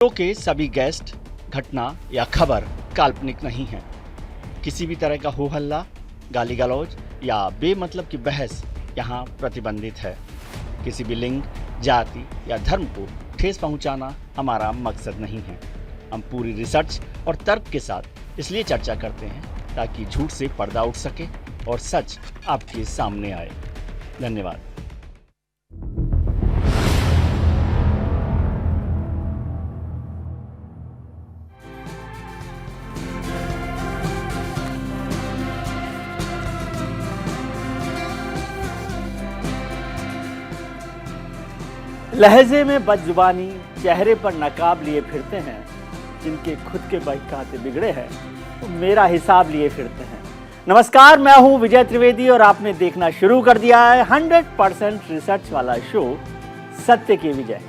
Show के सभी guest, घटना या खबर काल्पनिक नहीं है। किसी भी तरह का हो हल्ला, गाली गलौज या बेमतलब की बहस यहाँ प्रतिबंधित है। किसी भी लिंग, जाति या धर्म को ठेस पहुँचाना हमारा मकसद नहीं है। हम पूरी रिसर्च और तर्क के साथ इसलिए चर्चा करते हैं ताकि झूठ से पर्दा उठ सके और सच आपके सामने आए। धन्यवाद। लहजे में बदजुबानी, चेहरे पर नकाब लिए फिरते हैं। जिनके खुद के बहीखाते बिगड़े हैं तो मेरा हिसाब लिए फिरते हैं। नमस्कार, मैं हूं विजय त्रिवेदी और आपने देखना शुरू कर दिया है 100% रिसर्च वाला शो सत्य की विजय।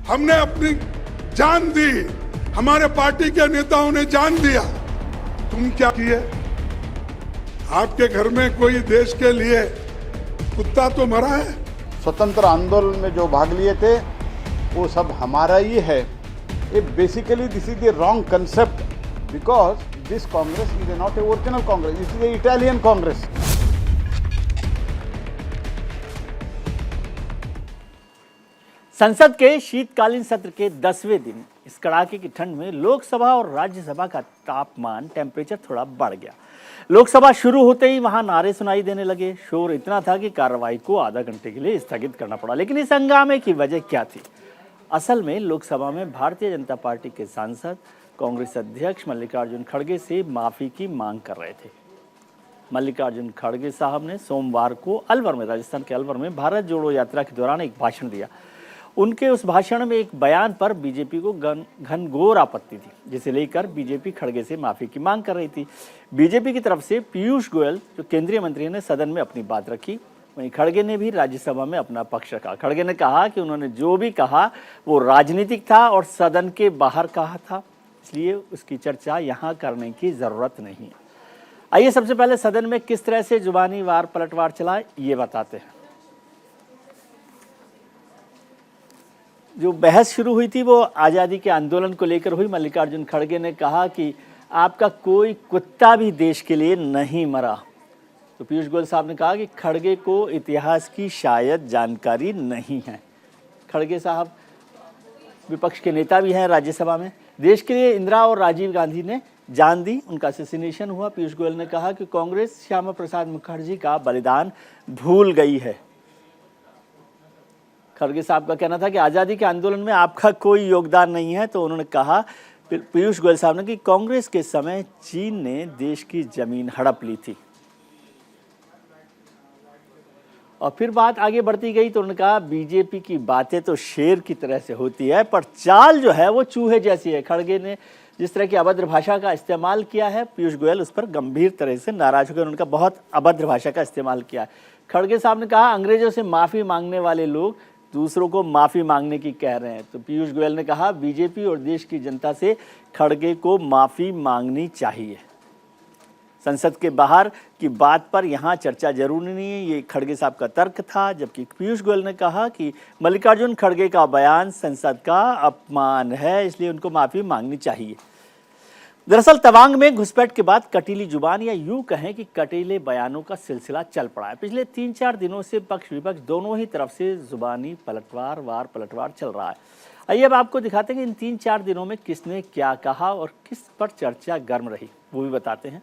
हमने अपनी जान दी, हमारे पार्टी के नेताओं ने जान दिया। तुम क्या किए? आपके घर में कोई देश के लिए कुत्ता तो मरा है? स्वतंत्र आंदोलन में जो भाग लिए थे वो सब हमारा ही है। ये basically this is the wrong concept because this Congress is not a original Congress, this is a Italian Congress. संसद के शीतकालीन सत्र के 10वें दिन इस कड़ाके की ठंड में लोकसभा और राज्यसभा का तापमान टेम्परेचर थोड़ा बढ़ गया। लोकसभा शुरू होते ही वहां नारे सुनाई देने लगे। शोर इतना था कि कार्रवाई को आधा घंटे के लिए स्थगित करना पड़ा। लेकिन इस हंगामे की वजह क्या थी? असल में लोकसभा में भारतीय जनता पार्टी के सांसद कांग्रेस अध्यक्ष मल्लिकार्जुन खड़गे से माफी की मांग कर रहे थे। मल्लिकार्जुन खड़गे साहब ने सोमवार को अलवर में, राजस्थान के अलवर में भारत जोड़ो यात्रा के दौरान एक भाषण दिया। उनके उस भाषण में एक बयान पर बीजेपी को घनघोर आपत्ति थी, जिसे लेकर बीजेपी खड़गे से माफी की मांग कर रही थी। बीजेपी की तरफ से पीयूष गोयल, जो केंद्रीय मंत्री, ने सदन में अपनी बात रखी। वहीं खड़गे ने भी राज्यसभा में अपना पक्ष रखा। खड़गे ने कहा कि उन्होंने जो भी कहा वो राजनीतिक था और सदन के बाहर कहा था, इसलिए उसकी चर्चा यहाँ करने की जरूरत नहीं है। आइए सबसे पहले सदन में किस तरह से जुबानी वार पलटवार चला ये बताते हैं। जो बहस शुरू हुई थी वो आज़ादी के आंदोलन को लेकर हुई। मल्लिकार्जुन खड़गे ने कहा कि आपका कोई कुत्ता भी देश के लिए नहीं मरा। तो पीयूष गोयल साहब ने कहा कि खड़गे को इतिहास की शायद जानकारी नहीं है। खड़गे साहब विपक्ष के नेता भी हैं राज्यसभा में। देश के लिए इंदिरा और राजीव गांधी ने जान दी, उनका असैसिनेशन हुआ। पीयूष गोयल ने कहा कि कांग्रेस श्यामा प्रसाद मुखर्जी का बलिदान भूल गई है। खड़गे साहब का कहना था कि आज़ादी के आंदोलन में आपका कोई योगदान नहीं है। तो उन्होंने कहा, पीयूष गोयल साहब ने, कि कांग्रेस के समय चीन ने देश की जमीन हड़प ली थी। और फिर बात आगे बढ़ती गई तो उन्होंने कहा बीजेपी की बातें तो शेर की तरह से होती है पर चाल जो है वो चूहे जैसी है। खड़गे ने जिस तरह की अभद्र भाषा का इस्तेमाल किया है, पीयूष गोयल उस पर गंभीर तरह से नाराज हो गए। उन्होंने कहा बहुत अभद्र भाषा का इस्तेमाल किया है। खड़गे साहब ने कहा अंग्रेजों से माफ़ी मांगने वाले लोग दूसरों को माफ़ी मांगने की कह रहे हैं। तो पीयूष गोयल ने कहा बीजेपी और देश की जनता से खड़गे को माफ़ी मांगनी चाहिए। संसद के बाहर की बात पर यहाँ चर्चा जरूरी नहीं है, ये खड़गे साहब का तर्क था। जबकि पीयूष गोयल ने कहा कि मल्लिकार्जुन खड़गे का बयान संसद का अपमान है, इसलिए उनको माफ़ी मांगनी चाहिए। दरअसल तवांग में घुसपैठ के बाद कटीली जुबान या यूं कहें कि कटीले बयानों का सिलसिला चल पड़ा है। पिछले 3-4 दिनों से पक्ष विपक्ष दोनों ही तरफ से जुबानी वार पलटवार चल रहा है। आइए अब आपको दिखाते हैं कि इन 3-4 दिनों में किसने क्या कहा और किस पर चर्चा गर्म रही, वो भी बताते हैं।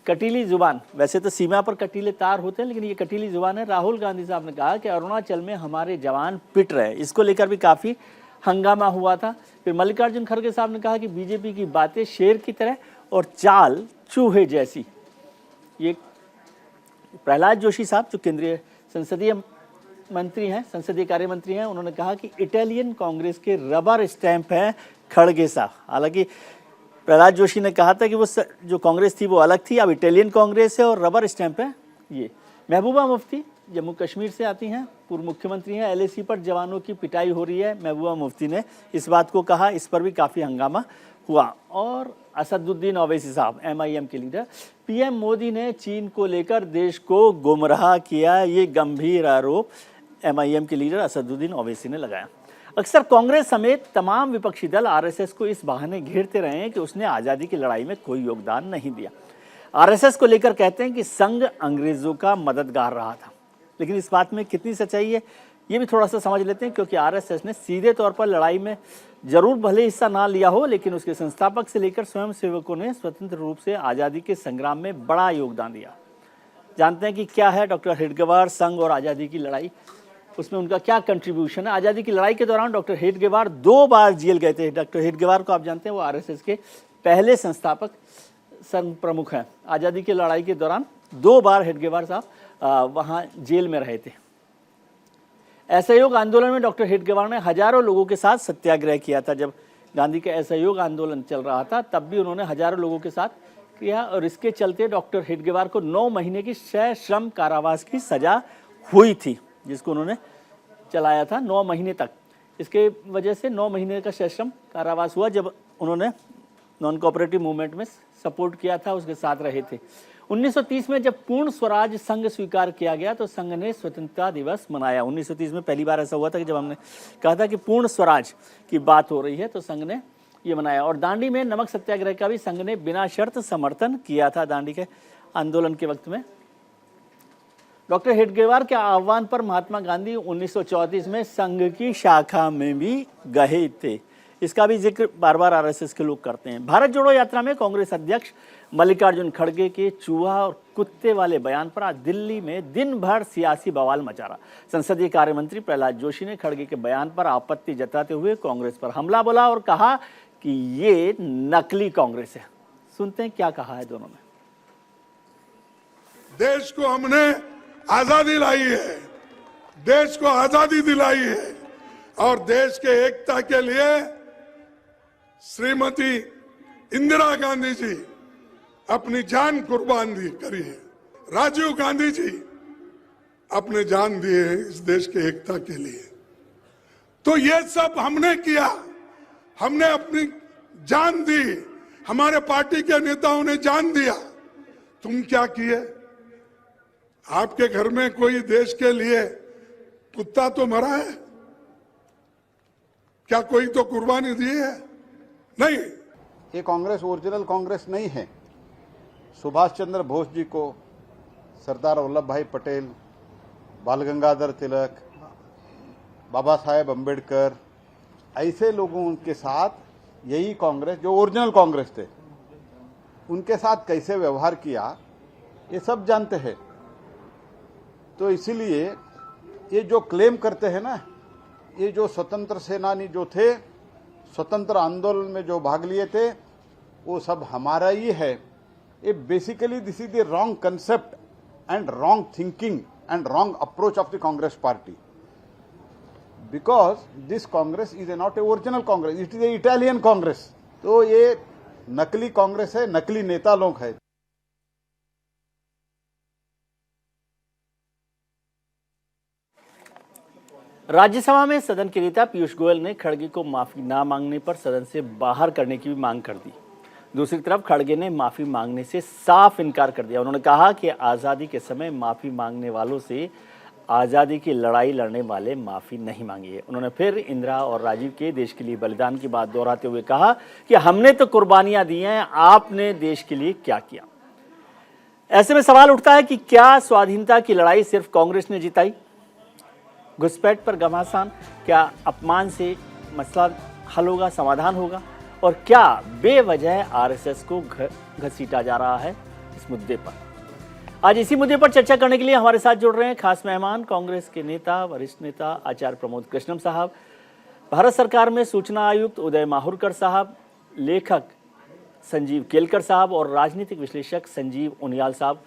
कटीली जुबान, वैसे तो सीमा पर कटीले तार होते हैं लेकिन ये कटीली जुबान है। राहुल गांधी साहब ने कहा कि अरुणाचल में हमारे जवान पिट रहे हैं, इसको लेकर भी काफ़ी हंगामा हुआ था। फिर मल्लिकार्जुन खड़गे साहब ने कहा कि बीजेपी की बातें शेर की तरह और चाल चूहे जैसी। ये प्रहलाद जोशी साहब जो केंद्रीय संसदीय मंत्री हैं, संसदीय कार्य मंत्री हैं, उन्होंने कहा कि इटालियन कांग्रेस के रबर स्टैंप हैं खड़गे साहब। हालांकि प्रहलाद जोशी ने कहा था कि वो जो कांग्रेस थी वो अलग थी, अब इटालियन कांग्रेस है और रबर स्टैंप है ये। महबूबा मुफ्ती जम्मू कश्मीर से आती हैं, पूर्व मुख्यमंत्री हैं। एलएसी पर जवानों की पिटाई हो रही है, महबूबा मुफ्ती ने इस बात को कहा, इस पर भी काफ़ी हंगामा हुआ। और असदुद्दीन ओवैसी साहब एमआईएम के लीडर, पीएम मोदी ने चीन को लेकर देश को गुमराह किया, ये गंभीर आरोप एमआईएम के लीडर असदुद्दीन ओवैसी ने लगाया। अक्सर कांग्रेस समेत तमाम विपक्षी दल आरएसएस को इस बहाने घेरते रहे हैं कि उसने आज़ादी की लड़ाई में कोई योगदान नहीं दिया। आरएसएस को लेकर कहते हैं कि संघ अंग्रेजों का मददगार रहा था, लेकिन इस बात में कितनी सच्चाई है ये भी थोड़ा सा समझ लेते हैं, क्योंकि आरएसएस ने सीधे तौर पर लड़ाई में जरूर भले हिस्सा ना लिया हो, लेकिन उसके संस्थापक से लेकर स्वयं सेवकों ने स्वतंत्र रूप से आज़ादी के संग्राम में बड़ा योगदान दिया। जानते हैं कि क्या है डॉक्टर हेडगेवार संघ और आज़ादी की लड़ाई, उसमें उनका क्या कंट्रीब्यूशन है। आज़ादी की लड़ाई के दौरान डॉक्टर हेडगेवार 2 बार जेल गए थे। डॉक्टर हेडगेवार को आप जानते हैं, वो आरएसएस के पहले संस्थापक संघ प्रमुख हैं। आज़ादी की लड़ाई के दौरान 2 बार हेडगेवार साहब वहाँ जेल में रहे थे। असहयोग आंदोलन में डॉक्टर हेडगेवार ने हजारों लोगों के साथ सत्याग्रह किया था। जब गांधी का असहयोग आंदोलन चल रहा था तब भी उन्होंने हजारों लोगों के साथ किया, और इसके चलते डॉक्टर हेडगेवार को 9 महीने की सश्रम कारावास की सजा हुई थी, जिसको उन्होंने चलाया था 9 महीने तक। इसके वजह से 9 महीने का सश्रम कारावास हुआ, जब उन्होंने नॉन कोऑपरेटिव मूवमेंट में सपोर्ट किया था, उसके साथ रहे थे। 1930 में जब पूर्ण स्वराज संघ स्वीकार किया गया तो संघ ने स्वतंत्रता दिवस मनाया। 1930 में पहली बार ऐसा हुआ था कि जब हमने कहा था कि पूर्ण स्वराज की बात हो रही है तो संघ ने ये मनाया। और दांडी में नमक सत्याग्रह का भी संघ ने बिना शर्त समर्थन किया था। दांडी के आंदोलन के वक्त में डॉक्टर हेडगेवार के आह्वान पर महात्मा गांधी 1934 में संघ की शाखा में भी गए थे। इसका भी जिक्र बार बार आरएसएस के लोग करते हैं। भारत जोड़ो यात्रा में कांग्रेस अध्यक्ष मल्लिकार्जुन खड़गे के चूहा और कुत्ते वाले बयान पर आज दिल्ली में दिन भर सियासी बवाल मचा रहा। संसदीय कार्य मंत्री प्रहलाद जोशी ने खड़गे के बयान पर आपत्ति जताते हुए कांग्रेस पर हमला बोला और कहा कि ये नकली कांग्रेस है। सुनते हैं क्या कहा है दोनों में। देश को हमने आजादी लाई है, देश को आजादी दिलाई है, और देश के एकता के लिए श्रीमती इंदिरा गांधी जी अपनी जान कुर्बान करी है। राजीव गांधी जी अपने जान दिए हैं इस देश के एकता के लिए। तो ये सब हमने किया, हमने अपनी जान दी, हमारे पार्टी के नेताओं ने जान दिया। तुम क्या किए? आपके घर में कोई देश के लिए कुत्ता तो मरा है? क्या कोई तो कुर्बानी दी है? नहीं। ये कांग्रेस ओरिजिनल कांग्रेस नहीं है। सुभाष चंद्र बोस जी को, सरदार वल्लभ भाई पटेल, बाल गंगाधर तिलक, बाबा साहेब अम्बेडकर, ऐसे लोगों के साथ यही कांग्रेस जो ओरिजिनल कांग्रेस थे उनके साथ कैसे व्यवहार किया ये सब जानते हैं। तो इसीलिए ये जो क्लेम करते हैं ना, ये जो स्वतंत्र सेनानी जो थे, स्वतंत्र आंदोलन में जो भाग लिए थे, वो सब हमारा ही है। ये basically this is the wrong concept and wrong thinking and wrong approach of the Congress party, because this Congress is not a original Congress, it is a Italian Congress. तो ये नकली कांग्रेस है, नकली नेता लोग है। राज्यसभा में सदन के नेता पीयूष गोयल ने खड़गे को माफी ना मांगने पर सदन से बाहर करने की भी मांग कर दी। दूसरी तरफ खड़गे ने माफी मांगने से साफ इनकार कर दिया। उन्होंने कहा कि आज़ादी के समय माफी मांगने वालों से आज़ादी की लड़ाई लड़ने वाले माफी नहीं मांगी है। उन्होंने फिर इंदिरा और राजीव के देश के लिए बलिदान की बात दोहराते हुए कहा कि हमने तो कुर्बानियां दी हैं, आपने देश के लिए क्या किया। ऐसे में सवाल उठता है कि क्या स्वाधीनता की लड़ाई सिर्फ कांग्रेस ने जिताई? घुसपैठ पर घमासान, क्या अपमान से मसला हल होगा, समाधान होगा? और क्या बेवजह आरएसएस को घसीटा जा रहा है इस मुद्दे पर? आज इसी मुद्दे पर चर्चा करने के लिए हमारे साथ जुड़ रहे हैं खास मेहमान, कांग्रेस के नेता, वरिष्ठ नेता आचार्य प्रमोद कृष्णम साहब, भारत सरकार में सूचना आयुक्त उदय माहुरकर साहब, लेखक संजीव केलकर साहब और राजनीतिक विश्लेषक संजीव उनियाल साहब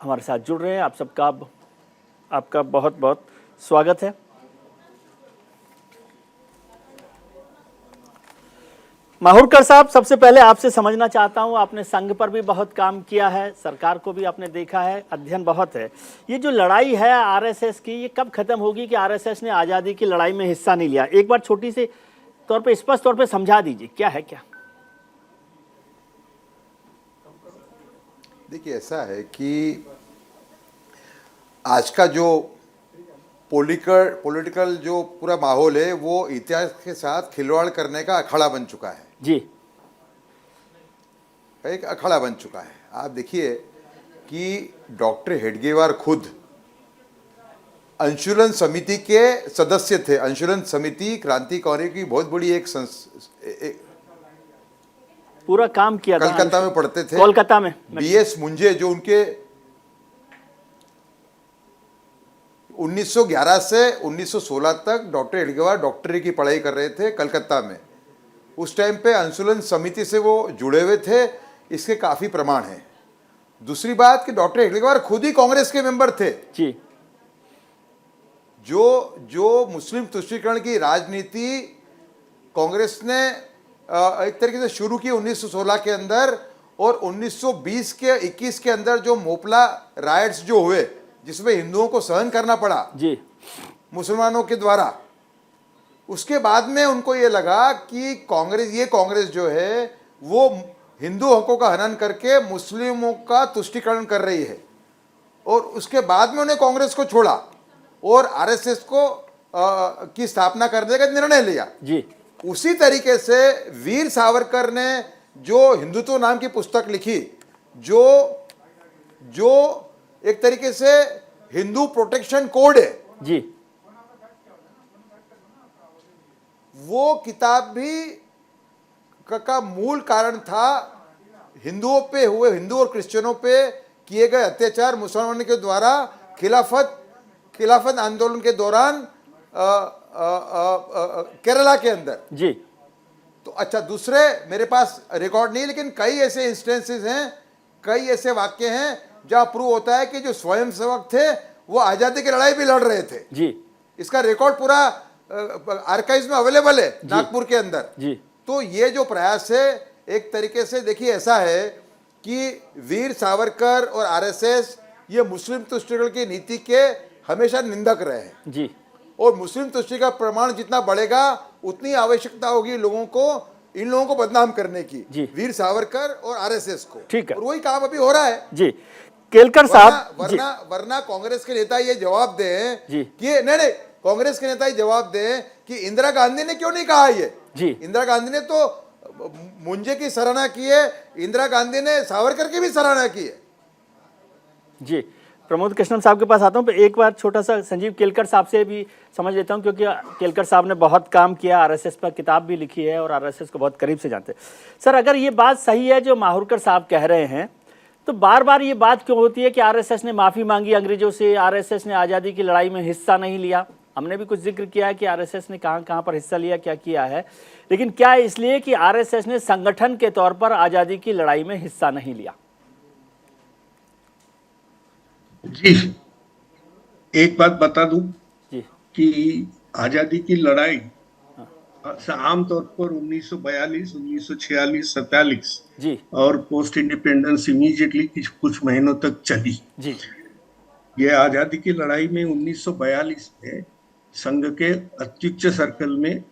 हमारे साथ जुड़ रहे हैं। आप सबका आपका बहुत बहुत स्वागत है। माहुरकर साहब, सबसे पहले आपसे समझना चाहता हूं, आपने संघ पर भी बहुत काम किया है, सरकार को भी आपने देखा है, अध्ययन बहुत है। ये जो लड़ाई है आरएसएस की, ये कब खत्म होगी कि आरएसएस ने आज़ादी की लड़ाई में हिस्सा नहीं लिया? एक बार छोटी सी तौर पे, स्पष्ट तौर पे समझा दीजिए, क्या है क्या? देखिए, ऐसा है कि आज का जो पॉलिटिकल जो पूरा माहौल है वो इतिहास के साथ खिलवाड़ करने का अखाड़ा बन चुका है जी। एक अखाड़ा बन चुका है। आप देखिए कि डॉक्टर हेडगेवार खुद अंशुलन समिति के सदस्य थे। अंशुलन समिति क्रांतिकारी की बहुत बड़ी एक पूरा काम किया था, कलकत्ता में पढ़ते थे, कोलकाता में। बीएस मुंजे जो उनके 1911 से 1916 तक डॉक्टर हेडगेवार डॉक्टरी की पढ़ाई कर रहे थे कलकत्ता में। उस टाइम पे अंशुलन समिति से वो जुड़े हुए थे, इसके काफ़ी प्रमाण हैं। दूसरी बात कि डॉक्टर हेडगेवार खुद ही कांग्रेस के मेंबर थे जी। जो मुस्लिम तुष्टीकरण की राजनीति कांग्रेस ने एक तरीके से शुरू की 1916 के अंदर, और 1920 के 21 के अंदर जो मोपला राइट्स जो हुए जिसमें हिंदुओं को सहन करना पड़ा जी मुसलमानों के द्वारा, उसके बाद में उनको ये लगा कि कांग्रेस जो है वो हिंदू हकों का हनन करके मुस्लिमों का तुष्टीकरण कर रही है, और उसके बाद में उन्हें कांग्रेस को छोड़ा और आरएसएस को की स्थापना करने का निर्णय लिया जी। उसी तरीके से वीर सावरकर ने जो हिंदुत्व नाम की पुस्तक लिखी, जो एक तरीके से हिंदू प्रोटेक्शन कोड है जी, वो किताब भी का मूल कारण था हिंदुओं पे हुए, हिंदू और क्रिश्चियनों पे किए गए अत्याचार मुसलमानों के द्वारा खिलाफत आंदोलन के दौरान केरला के अंदर जी। तो अच्छा, दूसरे मेरे पास रिकॉर्ड नहीं, लेकिन कई ऐसे इंस्टेंसेस हैं, कई ऐसे वाक्य हैं जहां प्रूव होता है कि जो स्वयंसेवक थे वो आजादी की लड़ाई भी लड़ रहे थे जी। इसका रिकॉर्ड पूरा आर्काइव्स में अवेलेबल है नागपुर के अंदर जी। तो ये जो प्रयास है एक तरीके से देखिए ऐसा है कि वीर सावरकर और आरएसएस ये मुस्लिम तुष्टीकरण की नीति के हमेशा निंदक रहे हैं जी। और मुस्लिम तुष्टि का प्रमाण जितना बढ़ेगा उतनी आवश्यकता होगी इन लोगों को बदनाम करने की, वीर सावरकर और आरएसएस को। ठीक है, और वही काम अभी हो रहा है जी। केलकर साहब, वरना कांग्रेस के नेता ये जवाब दें कि नहीं, कांग्रेस के नेता ये जवाब दें कि इंदिरा गांधी ने क्यों नहीं कहा ये जी। इंदिरा गांधी ने तो मुंजे की सराहना की है, इंदिरा गांधी ने सावरकर की भी सराहना की है। जी, प्रमोद कृष्णन साहब के पास आता हूँ। एक बार छोटा सा संजीव केलकर साहब से भी समझ लेता हूँ, क्योंकि केलकर साहब ने बहुत काम किया, आरएसएस पर किताब भी लिखी है और आरएसएस को बहुत करीब से जानते हैं। सर, अगर ये बात सही है जो माहुरकर साहब कह रहे हैं, तो बार बार ये बात क्यों होती है कि आरएसएस ने माफ़ी मांगी अंग्रेजों से, आरएसएस ने आज़ादी की लड़ाई में हिस्सा नहीं लिया? हमने भी कुछ जिक्र किया है कि आरएसएस ने कहाँ कहाँ पर हिस्सा लिया, क्या किया है, लेकिन क्या इसलिए कि आरएसएस ने संगठन के तौर पर आज़ादी की लड़ाई में हिस्सा नहीं लिया? जी, एक बात बता दूं कि आजादी की लड़ाई आमतौर पर 1942, 1946, 47 जी और पोस्ट इंडिपेंडेंस इमीडिएटली कुछ महीनों तक चली जी। ये आजादी की लड़ाई में 1942 में संघ के अध्यक्ष सर्कल में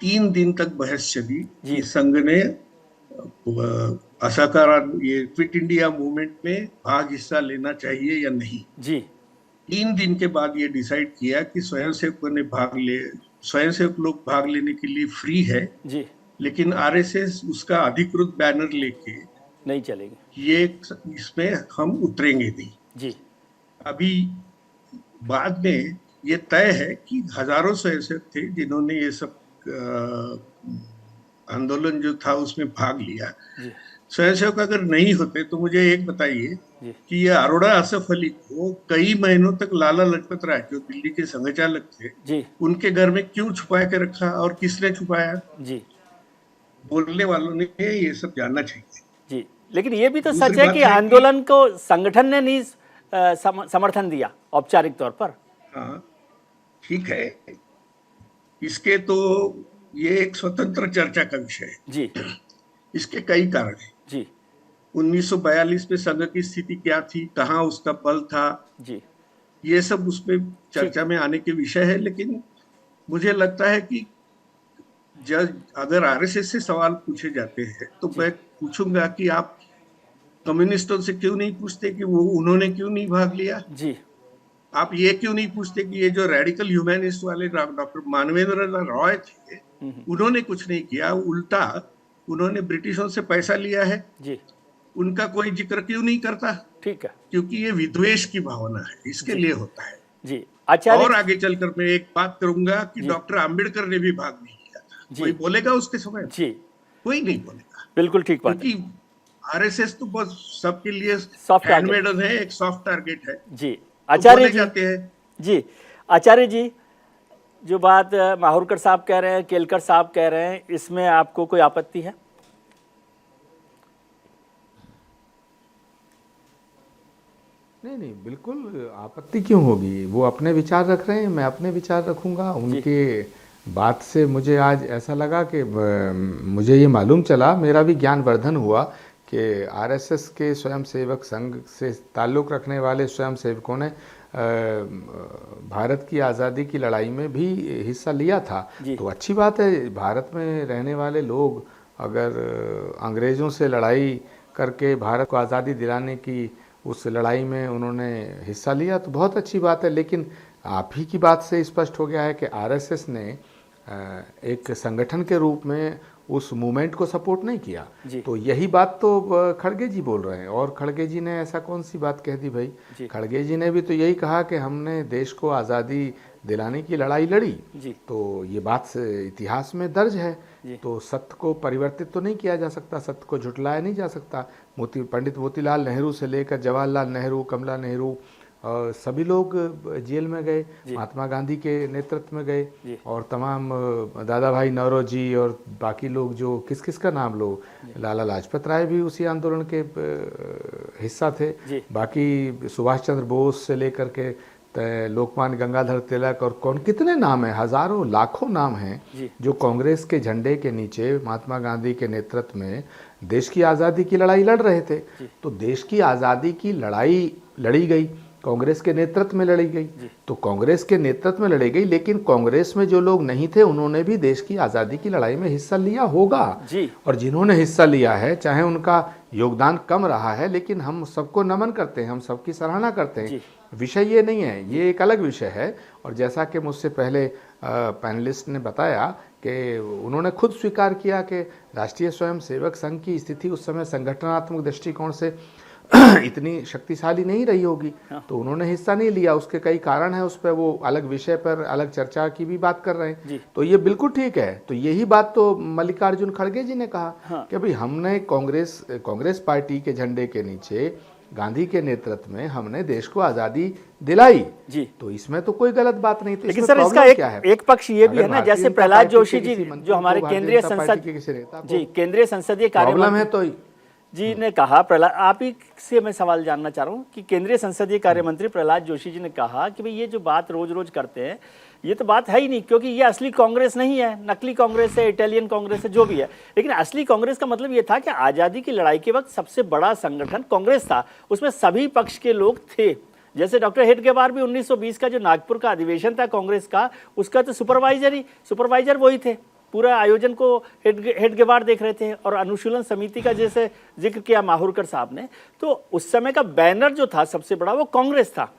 3 दिन तक बहस चली कि संघ ने ये क्विट इंडिया मूवमेंट में भाग हिस्सा लेना चाहिए या नहीं जी। 3 दिन के बाद ये डिसाइड किया कि स्वयंसेवक लोग भाग लेने के लिए फ्री है जी, लेकिन आरएसएस उसका अधिकृत बैनर लेके नहीं चलेगी, ये इसमें हम उतरेंगे नहीं जी। अभी बाद में ये तय है कि हजारों स्वयंसेवक थे जिन्होंने ये सब आंदोलन जो था उसमें भाग लिया। स्वयंसेवक अगर नहीं होते तो मुझे एक बताइए कि ये अरोड़ा असफ अली को कई महीनों तक लाला लाजपत राय जो दिल्ली के संघचालक थे उनके घर में क्यों छुपा के रखा और किसने छुपाया? जी, बोलने वालों ने ये सब जानना चाहिए। जी, लेकिन ये भी तो सच है कि आंदोलन को संगठन ने नहीं समर्थन दिया औपचारिक तौर पर। हाँ ठीक है, इसके तो ये एक स्वतंत्र चर्चा का विषय है। जी इसके कई कारण हैं। जी 1942 में संघ की स्थिति क्या थी, कहाँ उसका बल था, जी ये सब उसमें चर्चा में आने के विषय है। लेकिन मुझे लगता है कि जब अगर आरएसएस से सवाल पूछे जाते हैं तो मैं पूछूंगा कि आप कम्युनिस्टों से क्यों नहीं पूछते कि वो उन्होंने क्यों नहीं भाग लिया। जी आप ये क्यों नहीं पूछते कि ये जो रेडिकल ह्यूमैनिस्ट वाले डॉक्टर मानवेंद्र रॉय थे, उन्होंने कुछ नहीं किया, उल्टा उन्होंने ब्रिटिशों से पैसा लिया है, जी उनका कोई जिक्र क्यों नहीं करता? ठीक है क्योंकि ये विद्वेष की भावना है, इसके लिए होता है। जी आचार्य और आगे चलकर मैं एक बात करूंगा कि जी। डॉक्टर आम्बेडकर ने भी भाग नहीं लिया था। जी। कोई बोलेगा उसके समय? जी कोई नहीं बोलेगा, बिल्कुल ठीक बात है। क्योंकि आरएसएस तो बस सबके लिए Soft target। हैंडमेड है, एक सॉफ्ट टारगेट है। जी तो आचार्य बोले जी जाते हैं। जी आचार्य जी, जो बात माहुरकर साहब कह रहे हैं, केलकर साहब कह रहे हैं, इसमें आपको कोई आपत्ति है? नहीं नहीं, बिल्कुल आपत्ति क्यों होगी। वो अपने विचार रख रहे हैं, मैं अपने विचार रखूंगा। उनके बात से मुझे आज ऐसा लगा कि मुझे ये मालूम चला, मेरा भी ज्ञानवर्धन हुआ कि आरएसएस के स्वयंसेवक संघ से ताल्लुक़ रखने वाले स्वयंसेवकों ने भारत की आज़ादी की लड़ाई में भी हिस्सा लिया था। तो अच्छी बात है, भारत में रहने वाले लोग अगर अंग्रेज़ों से लड़ाई करके भारत को आज़ादी दिलाने की उस लड़ाई में उन्होंने हिस्सा लिया तो बहुत अच्छी बात है। लेकिन आप ही की बात से स्पष्ट हो गया है कि आरएसएस ने एक संगठन के रूप में उस मूवमेंट को सपोर्ट नहीं किया। तो यही बात तो खड़गे जी बोल रहे हैं। और खड़गे जी ने ऐसा कौन सी बात कह दी भाई? खड़गे जी ने भी तो यही कहा कि हमने देश को आज़ादी दिलाने की लड़ाई लड़ी। तो ये बात इतिहास में दर्ज है। तो सत्य को परिवर्तित तो नहीं किया जा सकता, सत्य को झुटलाया नहीं जा सकता। पंडित मोतीलाल नेहरू से लेकर जवाहरलाल नेहरू, कमला नेहरू, सभी लोग जेल में गए, महात्मा गांधी के नेतृत्व में गए, और तमाम दादा भाई नौरोजी और बाकी लोग जो किस किस का नाम लो, लाला लाजपत राय भी उसी आंदोलन के हिस्सा थे। बाकी सुभाष चंद्र बोस से लेकर के लोकमान्य गंगाधर तिलक और कौन कितने नाम हैं, हजारों लाखों नाम हैं जो कांग्रेस के झंडे के नीचे महात्मा गांधी के नेतृत्व में देश की आज़ादी की लड़ाई लड़ रहे थे। तो देश की आज़ादी की लड़ाई लड़ी गई, कांग्रेस के नेतृत्व में लड़ी गई। तो कांग्रेस के नेतृत्व में लड़ी गई, लेकिन कांग्रेस में जो लोग नहीं थे उन्होंने भी देश की आज़ादी की लड़ाई में हिस्सा लिया होगा। और जिन्होंने हिस्सा लिया है, चाहे उनका योगदान कम रहा है, लेकिन हम सबको नमन करते हैं, हम सबकी सराहना करते हैं। विषय ये नहीं है, ये एक अलग विषय है। और जैसा कि मुझसे पहले पैनलिस्ट ने बताया कि उन्होंने खुद स्वीकार किया कि राष्ट्रीय स्वयंसेवक संघ की स्थिति उस समय संगठनात्मक दृष्टिकोण से इतनी शक्तिशाली नहीं रही होगी, तो उन्होंने हिस्सा नहीं लिया। उसके कई कारण हैं, उस पर वो अलग विषय पर अलग चर्चा की भी बात कर रहे हैं। तो ये बिल्कुल ठीक है। तो यही बात तो मल्लिकार्जुन खड़गे जी ने कहा कि भाई हमने कांग्रेस पार्टी के झंडे के नीचे गांधी के नेतृत्व में हमने देश को आज़ादी दिलाई। तो इसमें तो कोई गलत बात नहीं। तो लेकिन सर इसका एक पक्ष ये भी है ना, जैसे प्रहलाद जोशी जी जो हमारे केंद्रीय संसदीय प्रॉब्लम है तो जी ने कहा, प्रहलाद आप ही से मैं सवाल जानना चाह रहा हूँ कि केंद्रीय संसदीय कार्य मंत्री प्रहलाद जोशी जी ने कहा कि भाई ये जो बात रोज रोज करते हैं ये तो बात है ही नहीं, क्योंकि ये असली कांग्रेस नहीं है, नकली कांग्रेस है, इटालियन कांग्रेस है, जो भी है। लेकिन असली कांग्रेस का मतलब ये था कि आज़ादी की लड़ाई के वक्त सबसे बड़ा संगठन कांग्रेस था, उसमें सभी पक्ष के लोग थे। जैसे डॉक्टर हेडगेवार भी 1920 का जो नागपुर का अधिवेशन था कांग्रेस का, उसका तो सुपरवाइजर वही थे, पूरा आयोजन को हेडगेवार देख रहे थे। और अनुशीलन समिति का जैसे जिक्र किया माहुरकर साहब ने, तो उस समय का बैनर जो था सबसे बड़ा वो कांग्रेस था।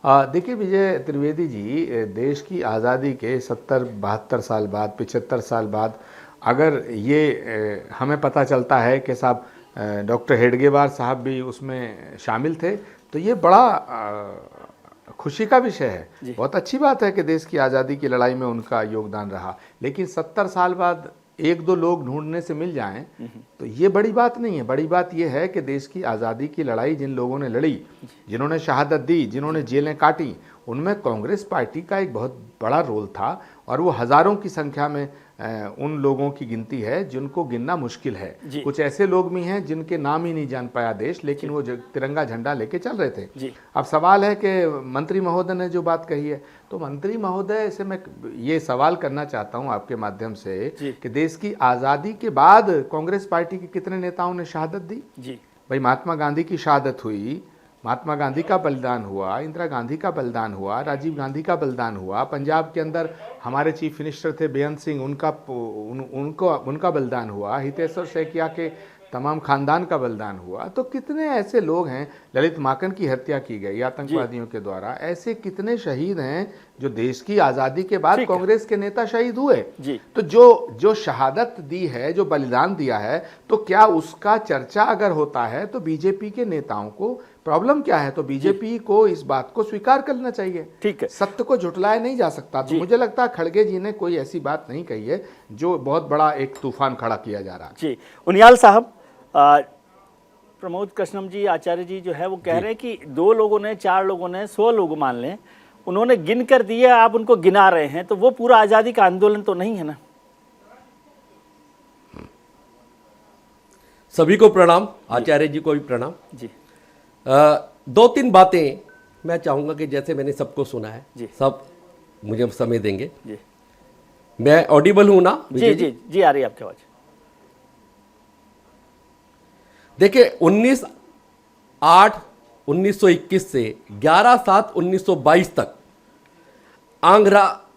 देखिए विजय त्रिवेदी जी, देश की आज़ादी के 70-72 साल बाद, 75 साल बाद अगर ये हमें पता चलता है कि साहब डॉक्टर हेडगेवार साहब भी उसमें शामिल थे, तो ये बड़ा खुशी का विषय है। बहुत अच्छी बात है कि देश की आज़ादी की लड़ाई में उनका योगदान रहा। लेकिन 70 साल बाद एक दो लोग ढूंढने से मिल जाएं तो ये बड़ी बात नहीं है। बड़ी बात ये है कि देश की आज़ादी की लड़ाई जिन लोगों ने लड़ी, जिन्होंने शहादत दी, जिन्होंने जेलें काटी, उनमें कांग्रेस पार्टी का एक बहुत बड़ा रोल था। और वो हज़ारों की संख्या में उन लोगों की गिनती है जिनको गिनना मुश्किल है। जी। कुछ ऐसे लोग भी हैं जिनके नाम ही नहीं जान पाया देश, लेकिन वो तिरंगा झंडा लेके चल रहे थे। जी। अब सवाल है कि मंत्री महोदय ने जो बात कही है, तो मंत्री महोदय से मैं ये सवाल करना चाहता हूं आपके माध्यम से कि देश की आज़ादी के बाद कांग्रेस पार्टी के कितने नेताओं ने शहादत दी? जी। भाई महात्मा गांधी की शहादत हुई, महात्मा गांधी का बलिदान हुआ, इंदिरा गांधी का बलिदान हुआ, राजीव गांधी का बलिदान हुआ, पंजाब के अंदर हमारे चीफ मिनिस्टर थे बेअंत सिंह, उनका बलिदान हुआ, हितेश्वर सैकिया के तमाम खानदान का बलिदान हुआ। तो कितने ऐसे लोग हैं, ललित माकन की हत्या की गई आतंकवादियों के द्वारा, ऐसे कितने शहीद हैं जो देश की आज़ादी के बाद कांग्रेस के नेता शहीद हुए। जी। तो जो शहादत दी है, जो बलिदान दिया है, तो क्या उसका चर्चा अगर होता है तो बीजेपी के नेताओं को प्रॉब्लम क्या है? तो बीजेपी को इस बात को स्वीकार करना चाहिए। ठीक है। सत्य को झुटलाया नहीं जा सकता। तो मुझे लगता है खड़गे जी ने कोई ऐसी बात नहीं कही है जो बहुत बड़ा एक तूफान खड़ा किया जा रहा है। जी। उनियाल साहब, प्रमोद कृष्णम जी, आचार्य जी जो है वो कह रहे हैं कि 2 लोगों ने, 4 लोगों ने, 100 लोग मान लें, उन्होंने गिन कर दिए, आप उनको गिना रहे हैं, तो वो पूरा आज़ादी का आंदोलन तो नहीं है ना? सभी को प्रणाम, आचार्य जी को भी प्रणाम। जी। 2-3 बातें मैं चाहूंगा कि जैसे मैंने सबको सुना है, जी। सब मुझे समय देंगे। जी। मैं ऑडिबल हूं ना? जी जी जी, आ रही है आपकी आवाज। देखिए, 19/8/1921 से 11/7/1922 तक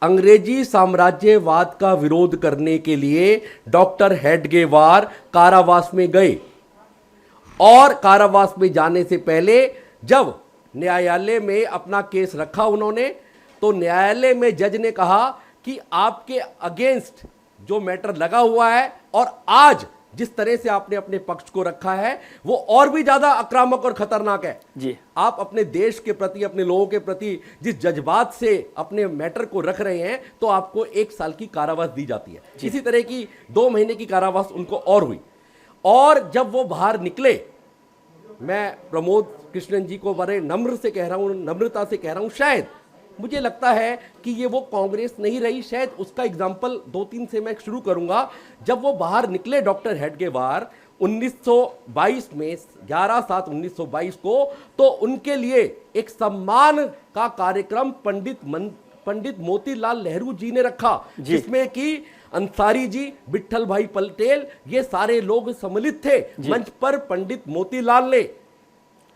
अंग्रेजी साम्राज्यवाद का विरोध करने के लिए डॉक्टर हेडगेवार कारावास में गए, और कारावास में जाने से पहले जब न्यायालय में अपना केस रखा उन्होंने, तो न्यायालय में जज ने कहा कि आपके अगेंस्ट जो मैटर लगा हुआ है और आज जिस तरह से आपने अपने पक्ष को रखा है वो और भी ज्यादा आक्रामक और खतरनाक है। जी। आप अपने देश के प्रति, अपने लोगों के प्रति जिस जज्बात से अपने मैटर को रख रहे हैं, तो आपको 1 साल की कारावास दी जाती है। इसी तरह की 2 महीने की कारावास उनको और हुई। और जब वो बाहर निकले, मैं प्रमोद कृष्णन जी को बड़े नम्र से कह रहा हूं, नम्रता से कह रहा हूं, शायद मुझे लगता है कि ये वो कांग्रेस नहीं रही। शायद उसका एग्जाम्पल 2-3 से मैं शुरू करूंगा। जब वो बाहर निकले डॉक्टर हेडगेवार 1922 में, 11/7/1922 को, तो उनके लिए एक सम्मान का कार्यक्रम पंडित मोतीलाल नेहरू जी ने रखा, जिसमें कि अंसारी जी, विट्ठल भाई पटेल, ये सारे लोग सम्मिलित थे। मंच पर पंडित मोतीलाल ने,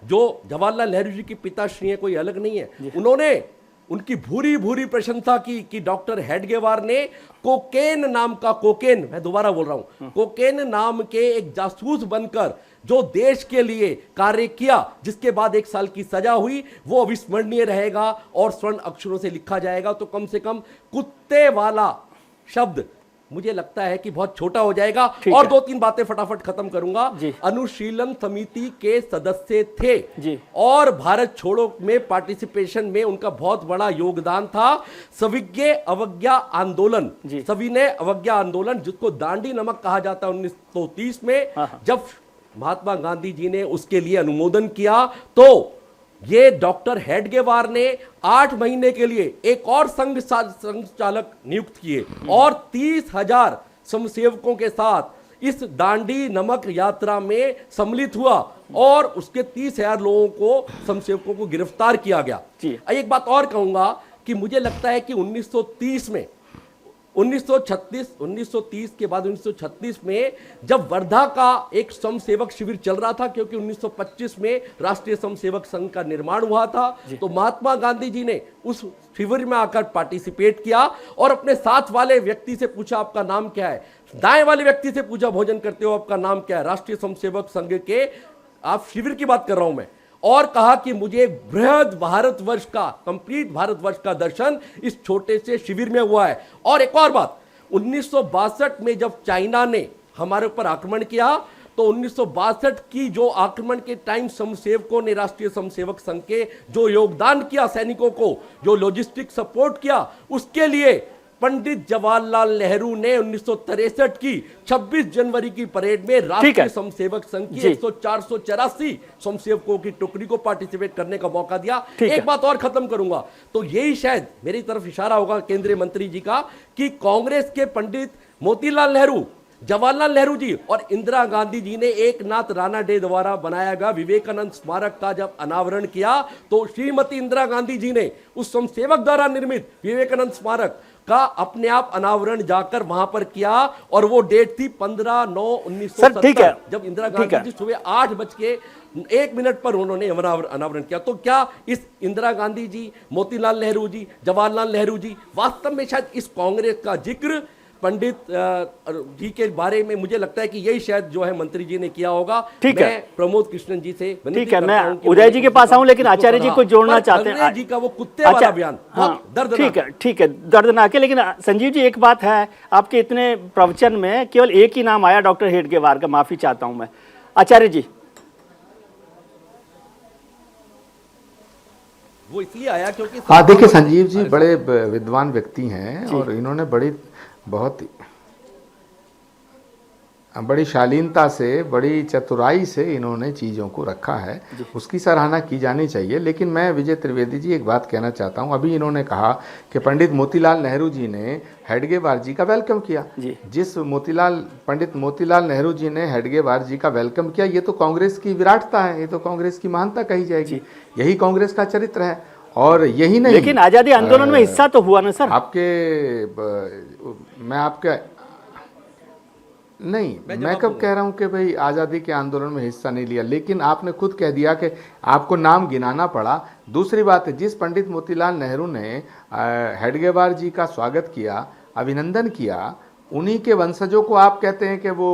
जो जवाहरलाल नेहरू जी की पिताश्री है, कोई अलग नहीं है, उन्होंने उनकी भूरी भूरी प्रशंसा की कि डॉक्टर हेडगेवार ने कोकेन नाम का, कोकेन, मैं दोबारा बोल रहा हूं, कोकेन नाम के एक जासूस बनकर जो देश के लिए कार्य किया, जिसके बाद 1 साल की सजा हुई, वो अविस्मरणीय रहेगा और स्वर्ण अक्षरों से लिखा जाएगा। तो कम से कम कुत्ते वाला शब्द मुझे लगता है कि बहुत छोटा हो जाएगा। और 2-3 बातें फटाफट खत्म करूंगा। अनुशीलन समिति के सदस्य थे जी। और भारत छोड़ो में पार्टिसिपेशन में उनका बहुत बड़ा योगदान था। सविनय अवज्ञा आंदोलन, सविनय अवज्ञा आंदोलन, जिसको दांडी नमक कहा जाता है, 1930 में जब महात्मा गांधी जी ने उसके लिए अनुमोदन किया, तो ये डॉक्टर हेडगेवार ने 8 महीने के लिए एक और संघ चालक नियुक्त किए और 30,000 स्वयंसेवकों के साथ इस दांडी नमक यात्रा में सम्मिलित हुआ और उसके 30,000 लोगों को, स्वयंसेवकों को गिरफ्तार किया गया। एक बात और कहूंगा कि मुझे लगता है कि 1930 में, 1930 के बाद 1936 में जब वर्धा का एक स्वयंसेवक शिविर चल रहा था, क्योंकि 1925 में राष्ट्रीय स्वयंसेवक संघ का निर्माण हुआ था, तो महात्मा गांधी जी ने उस शिविर में आकर पार्टिसिपेट किया और अपने साथ वाले व्यक्ति से पूछा, आपका नाम क्या है? दाएं वाले व्यक्ति से पूछा, भोजन करते हो, आपका नाम क्या है? राष्ट्रीय स्वयंसेवक संघ के, आप शिविर की बात कर रहा हूं मैं, और कहा कि मुझे एक बृहद भारतवर्ष का, कंप्लीट भारतवर्ष का दर्शन इस छोटे से शिविर में हुआ है। और एक और बात, 1962 में जब चाइना ने हमारे ऊपर आक्रमण किया, तो 1962 की जो आक्रमण के टाइम स्वयंसेवकों ने, राष्ट्रीय स्वयंसेवक संघ के जो योगदान किया, सैनिकों को जो लॉजिस्टिक सपोर्ट किया, उसके लिए पंडित जवाहरलाल नेहरू ने 1963 की 26 जनवरी की परेड में राष्ट्रीय स्वयंसेवक संघ की 484 स्वयंसेवकों की टुकड़ी को पार्टिसिपेट करने का मौका दिया। एक बात और खत्म करूंगा, तो यही शायद मेरी तरफ इशारा होगा केंद्रीय मंत्री जी का कि कांग्रेस के पंडित मोतीलाल नेहरू, जवाहरलाल नेहरू जी और इंदिरा गांधी जी ने एक नाथ राणा डे द्वारा बनाया गया विवेकानंद स्मारक का जब अनावरण किया, तो श्रीमती इंदिरा गांधी जी ने उस स्वयंसेवक द्वारा निर्मित विवेकानंद स्मारक का अपने आप अनावरण जाकर वहां पर किया, और वो डेट थी 15/9/1970, जब इंदिरा गांधी जी सुबह 8:01 पर उन्होंने अनावरण किया। तो क्या इस इंदिरा गांधी जी, मोतीलाल नेहरू जी, जवाहरलाल नेहरू जी, वास्तव में शायद इस कांग्रेस का जिक्र पंडित जी के बारे में मुझे लगता है कि यही शायद जो है मंत्री जी ने किया होगा। ठीक है, मैं प्रमोद कृष्णन जी से ठीक है, मैं उदय जी के पास आऊं, लेकिन आचार्य जी को जोड़ना चाहते हैं। जी का वो कुत्ते वाला बयान दर्दनाक, ठीक है, दर्दनाक है। लेकिन संजीव जी, एक बात है, आपके इतने प्रवचन में केवल एक ही नाम आया, डॉक्टर हेडगेवार का। माफी चाहता हूं मैं। आचार्य जी, वो इसलिए आया क्योंकि हाँ, देखिए संजीव जी बड़े विद्वान व्यक्ति हैं और इन्होंने बड़ी शालीनता से, बड़ी चतुराई से इन्होंने चीज़ों को रखा है, उसकी सराहना की जानी चाहिए। लेकिन मैं विजय त्रिवेदी जी एक बात कहना चाहता हूं। अभी इन्होंने कहा कि पंडित मोतीलाल नेहरू जी ने हेडगेवार जी का वेलकम किया। जिस पंडित मोतीलाल नेहरू जी ने हेडगेवार जी का वेलकम किया, ये तो कांग्रेस की विराटता है, ये तो कांग्रेस की महानता कही जाएगी, यही कांग्रेस का चरित्र है। और यही नहीं, लेकिन आजादी आंदोलन में हिस्सा तो हुआ ना सर? मैं कब कह रहा हूं कि भाई आज़ादी के आंदोलन में हिस्सा नहीं लिया, लेकिन आपने खुद कह दिया कि आपको नाम गिनाना पड़ा। दूसरी बात है, जिस पंडित मोतीलाल नेहरू ने हेडगेवार जी का स्वागत किया, अभिनंदन किया, उन्हीं के वंशजों को आप कहते हैं कि वो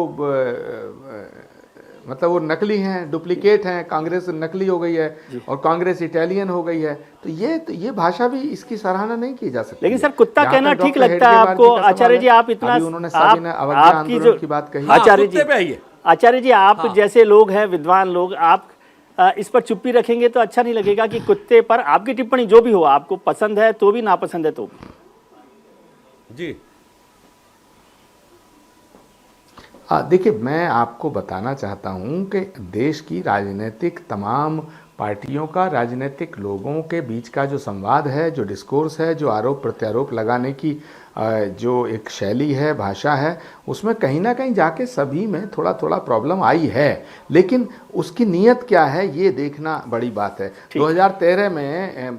मतलब वो नकली हैं, डुप्लीकेट हैं, कांग्रेस नकली हो गई है और कांग्रेस इटालियन हो गई है। तो ये भाषा भी इसकी सराहना नहीं की जा सकती। लेकिन सर, कुत्ता कहना ठीक लगता है आपको? आचार्य जी, आप इतना आपकी जो की बात कही, आचार्य जी आप जैसे लोग हैं, विद्वान लोग, आप इस पर चुप्पी रखेंगे तो अच्छा नहीं लगेगा कि कुत्ते पर आपकी टिप्पणी जो भी हो, आपको पसंद है तो भी, नापसंद है तो भी। जी देखिए, मैं आपको बताना चाहता हूं कि देश की राजनीतिक तमाम पार्टियों का, राजनीतिक लोगों के बीच का जो संवाद है, जो डिस्कोर्स है, जो आरोप प्रत्यारोप लगाने की जो एक शैली है, भाषा है, उसमें कहीं ना कहीं जाके सभी में थोड़ा थोड़ा प्रॉब्लम आई है। लेकिन उसकी नीयत क्या है, ये देखना बड़ी बात है। 2013 में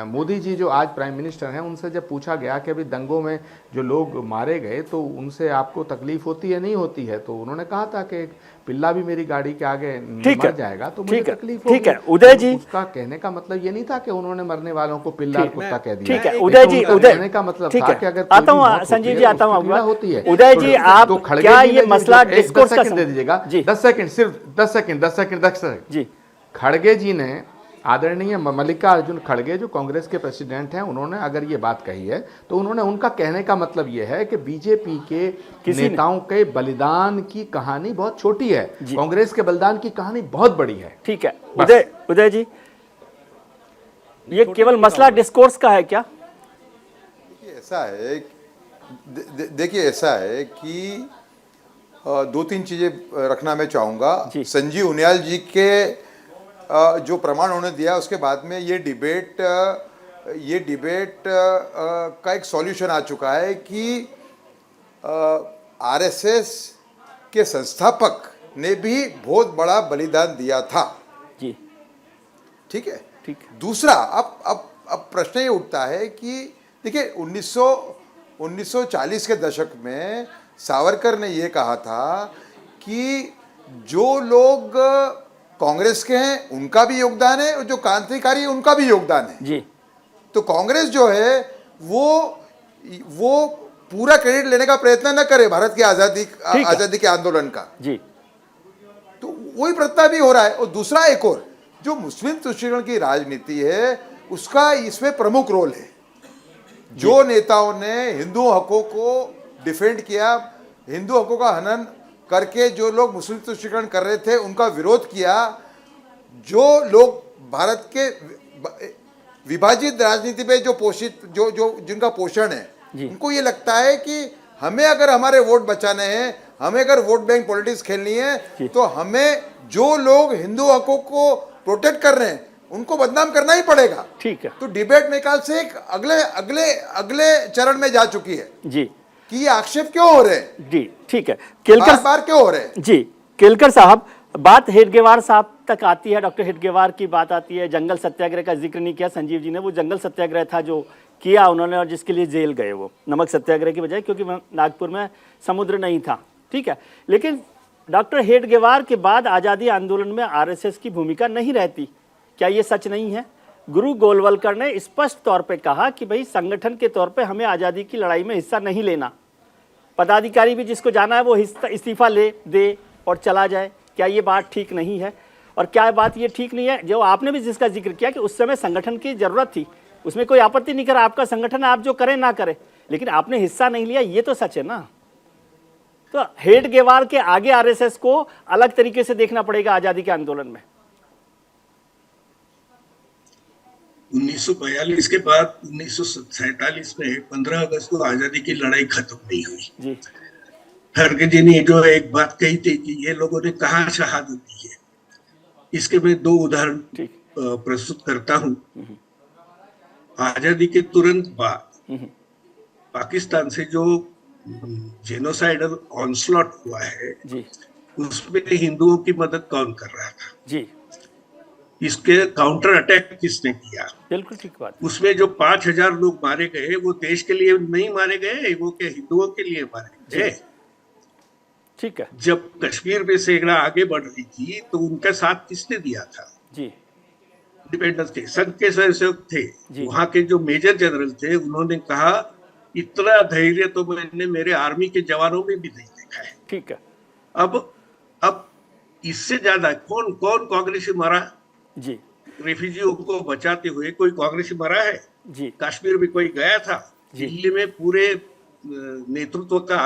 मोदी जी जो आज प्राइम मिनिस्टर हैं, उनसे जब पूछा गया कि अभी दंगों में जो लोग मारे गए तो उनसे आपको तकलीफ होती है, नहीं होती है, तो उन्होंने कहा था कि पिल्ला भी मेरी गाड़ी के आगे मर जाएगा तो मुझे तकलीफ होगी। ठीक है उदय जी, उसका कहने का मतलब ये नहीं था कि उन्होंने मरने वालों को पिल्ला कुत्ता कह दिया। ठीक है उदय जी, कहने का मतलब था कि अगर आता हूँ संजीव जी, आता हूँ होती है। उदय जी, आप क्या ये मसला डिस्कोर्स का दे दीजिएगा? 10 सेकंड, सिर्फ 10 सेकंड जी। खड़गे जी ने, आदरणीय मल्लिकार्जुन खड़गे जो कांग्रेस के प्रेसिडेंट हैं, उन्होंने अगर ये बात कही है तो उन्होंने, उनका कहने का मतलब ये है कि बीजेपी के नेताओं के बलिदान की कहानी बहुत छोटी है, कांग्रेस के बलिदान की कहानी बहुत बड़ी है। ठीक है उदय जी, ये केवल मसला डिस्कोर्स का है क्या? देखिए ऐसा है कि 2-3 चीजें रखना मैं चाहूंगा। संजीव उनियाल जी के जो प्रमाण उन्होंने दिया, उसके बाद में ये डिबेट का एक सॉल्यूशन आ चुका है कि आरएसएस के संस्थापक ने भी बहुत बड़ा बलिदान दिया था। जी ठीक है। दूसरा, अब प्रश्न ये उठता है कि देखिए 1940 के दशक में सावरकर ने ये कहा था कि जो लोग कांग्रेस के हैं उनका भी योगदान है और जो क्रांतिकारी है उनका भी योगदान है। जी। तो कांग्रेस जो है वो पूरा क्रेडिट लेने का प्रयत्न न करे भारत की आजादी के आंदोलन का। जी। तो वही प्रयत्न भी हो रहा है। और दूसरा, एक और जो मुस्लिम तुष्टीकरण की राजनीति है, उसका इसमें प्रमुख रोल है। जो नेताओं ने हिंदू हकों को डिफेंड किया, हिंदू हकों का हनन करके जो लोग मुस्लिम तुष्टीकरण कर रहे थे उनका विरोध किया, जो लोग भारत के विभाजित राजनीति पे जो जिनका पोषण है, उनको ये लगता है कि हमें अगर हमारे वोट बचाने हैं, हमें अगर वोट बैंक पॉलिटिक्स खेलनी है, तो हमें जो लोग हिंदू हकों को प्रोटेक्ट कर रहे हैं उनको बदनाम करना ही पड़ेगा। ठीक है। तो डिबेट मेरे ख्याल से एक अगले चरण में जा चुकी है। जी। कि ये आक्षेप क्यों हो रहे हैं, जी ठीक है। केलकर बार बार क्यों हो रहे हैं? जी, केलकर साहब, बात हेडगेवार साहब तक आती है, डॉक्टर हेडगेवार की बात आती है। जंगल सत्याग्रह का जिक्र नहीं किया संजीव जी ने, वो जंगल सत्याग्रह था जो किया उन्होंने और जिसके लिए जेल गए वो, नमक सत्याग्रह की बजाय, क्योंकि नागपुर में समुद्र नहीं था, ठीक है। लेकिन डॉक्टर हेडगेवार के बाद आज़ादी आंदोलन में आरएसएस की भूमिका नहीं रहती, क्या ये सच नहीं है? गुरु गोलवलकर ने स्पष्ट तौर पे कहा कि भाई संगठन के तौर पे हमें आज़ादी की लड़ाई में हिस्सा नहीं लेना, पदाधिकारी भी जिसको जाना है वो इस्तीफा ले दे और चला जाए। क्या ये बात ठीक नहीं है? और क्या बात ये ठीक नहीं है जो आपने भी जिसका जिक्र किया कि उस समय संगठन की जरूरत थी, उसमें कोई आपत्ति नहीं करा, आपका संगठन है, आप जो करें ना करें, लेकिन आपने हिस्सा नहीं लिया, ये तो सच है ना। तो हेडगेवार के आगे आरएसएस को अलग तरीके से देखना पड़ेगा आजादी के आंदोलन में। 1942 के बाद 1947 में 15 अगस्त को आजादी की लड़ाई खत्म नहीं हुई जी। खड़गे जी ने जो एक बात कही थी कि ये लोगों ने कहाँ शहादत दी है, इसके मैं 2 उदाहरण प्रस्तुत करता हूँ। आजादी के तुरंत बाद पाकिस्तान से जो जेनोसाइडल ऑनस्लॉट हुआ है जी उसमें हिंदुओं की मदद कौन कर रहा था? जी, इसके काउंटर अटैक किसने किया? बिल्कुल ठीक बात। उसमें जो 5000 लोग मारे गए वो देश के लिए नहीं मारे गए, वो क्या हिंदुओं के लिए मारे गए? ठीक है जब कश्मीर में सैकड़ा आगे बढ़ रही थी तो उनका साथ किसने दिया था? जी इंडिपेंडेंस के संघ के स्वयंसेवक थे, जी। वहां के जो मेजर जनरल थे उन्होंने कहा इतना धैर्य तो मैंने मेरे आर्मी के जवानों में भी नहीं देखा है। ठीक है अब इससे ज्यादा कौन कौन कांग्रेसी मरा? जी रेफ्यूजियों को बचाते हुए कोई कांग्रेसी मरा है? जी कश्मीर में कोई गया था? जी। दिल्ली में पूरे नेतृत्व का